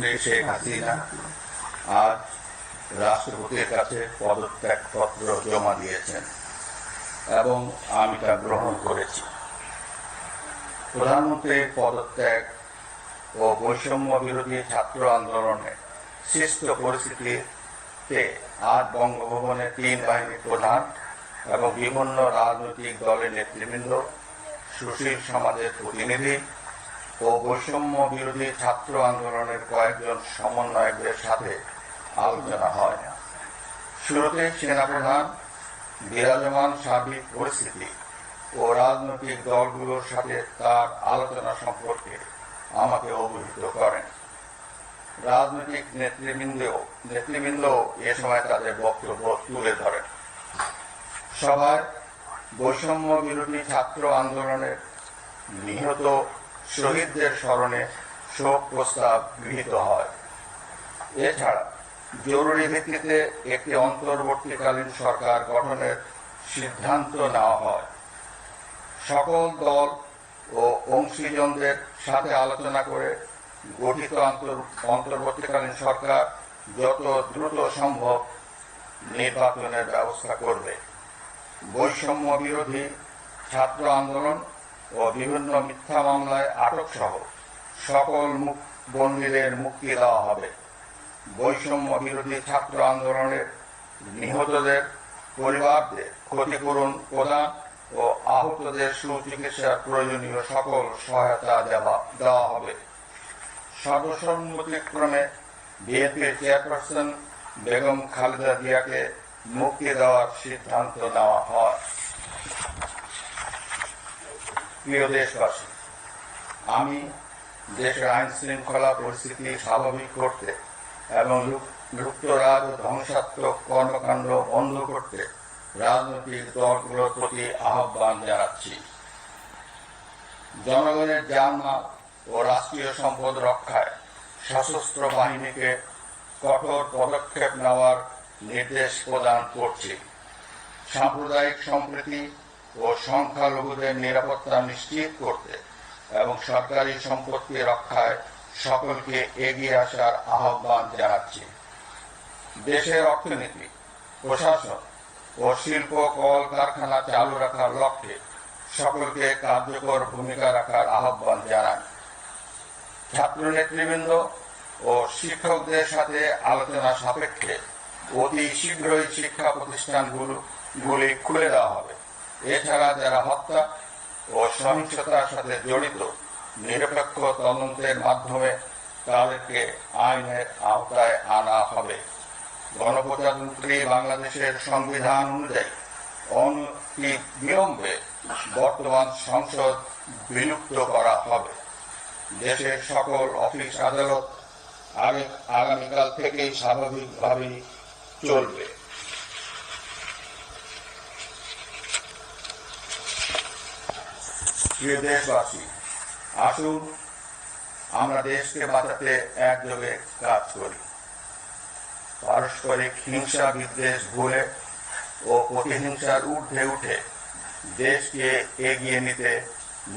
প্রধানমন্ত্রী শেখ হাসিনা আজ রাষ্ট্রপতির কাছে পদত্যাগপত্র জমা দিয়েছেন এবং আমি তা গ্রহণ করেছি। প্রধানমন্ত্রীর পদত্যাগ ও বৈষম্য বিরোধী ছাত্র আন্দোলনে সৃষ্ট পরিস্থিতিতে আজ বঙ্গভবনে 3 বাহিনীর প্রধান এবং বিভিন্ন রাজনৈতিক দলের নেতৃবৃন্দ, সুশীল সমাজের প্রতিনিধি ও বৈষম্য বিরোধী ছাত্র আন্দোলনের কয়েকজন সমন্বয়কদের সাথে আলোচনা হয়। শুরুতে সেনাপ্রধান বিরাজমান সার্বিক পরিস্থিতি ও রাজনৈতিক দলগুলোর সাথে তার আলোচনা সম্পর্কে আমাকে অবহিত করেন। রাজনৈতিক নেতৃবৃন্দ এ সময় তাদের বক্তব্য তুলে ধরেন। সভায় বৈষম্য বিরোধী ছাত্র আন্দোলনের নিহত শহীদদের স্মরণে শোক প্রস্তাব গৃহীত হয়। এছাড়া জরুরি ভিত্তিতে একটি অন্তর্বর্তীকালীন সরকার গঠনের সিদ্ধান্ত নেওয়া হয়। সকল দল ও অংশীজনদের সাথে আলোচনা করে গঠিত অন্তর্বর্তীকালীন সরকার যত দ্রুত সম্ভব নির্বাচনের ব্যবস্থা করবে। বৈষম্য বিরোধী ছাত্র আন্দোলন ও বিভিন্ন মিথ্যা মামলায় আটক সহ সকল বন্দীদের মুক্তি দেওয়া হবে। বৈষম্য বিরোধী ছাত্র আন্দোলনের নিহতদের পরিবারদের ক্ষতিপূরণ প্রদান ও আহতদের সুচিকিৎসার প্রয়োজনীয় সকল সহায়তা দেওয়া হবে। সর্বসম্মতিক্রমে বিএনপির চেয়ারপারসন বেগম খালেদা জিয়াকে মুক্তি দেওয়ার সিদ্ধান্ত নেওয়া হয়। প্রিয় দেশবাসী, আমি দেশের আইন শৃঙ্খলা পরিস্থিতি স্বাভাবিক করতে এবং লুপ্তরাজ ও ধ্বংসাত্মক কর্মকাণ্ড বন্ধ করতে রাজনৈতিক দলগুলোর প্রতি আহ্বান জানাচ্ছি। জনগণের জানমাল ও রাষ্ট্রীয় সম্পদ রক্ষায় সশস্ত্র বাহিনীকে কঠোর পদক্ষেপ নেওয়ার নির্দেশ প্রদান করছি। সাম্প্রদায়িক সম্প্রীতি ও সংখ্যালঘুদের নিরাপত্তা নিশ্চিত করতে এবং সরকারি সম্পত্তি রক্ষায় সকলকে এগিয়ে আসার আহ্বান জানাচ্ছি। দেশের অর্থনীতি, প্রশাসন ও শিল্প কলকারখানা চালু রাখার লক্ষ্যে সকলকে কার্যকর ভূমিকা রাখার আহ্বান জানান। ছাত্র নেতৃবৃন্দ ও শিক্ষকদের সাথে আলোচনা সাপেক্ষে অতি শীঘ্রই শিক্ষা প্রতিষ্ঠানগুলি খুলে দেওয়া হবে। এছাড়া যারা হত্যা ও সহিংসতার সাথে জড়িত নিরপেক্ষ তদন্তের মাধ্যমে তাদেরকে আইনের আওতায় আনা হবে। গণপ্রজাতন্ত্রী বাংলাদেশের সংবিধান অনুযায়ী অনতিবিলম্বে বর্তমান সংসদ বিলুপ্ত করা হবে। দেশের সকল অফিস আদালত আগামীকাল থেকেই স্বাভাবিকভাবে চলবে। প্রিয় দেশবাসী, আসুন আমরা দেশকে বাঁচাতে একযোগে কাজ করি। পারস্পরিক হিংসা বিদ্বেষ ভুলে ও প্রতিহিংসার ঊর্ধ্বে উঠে দেশকে এগিয়ে নিতে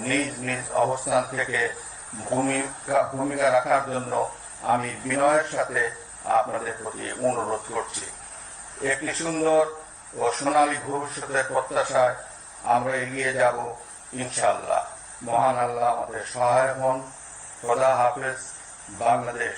নিজ নিজ অবস্থান থেকে ভূমিকা রাখার জন্য আমি বিনয়ের সাথে আপনাদের প্রতি অনুরোধ করছি। একটি সুন্দর ও সোনালী ভবিষ্যতের প্রত্যাশায় আমরা এগিয়ে যাব ইনশাআল্লাহ। মহান আল্লাহ আমাদের সহায় হন। খোদা হাফেজ। বাংলাদেশ।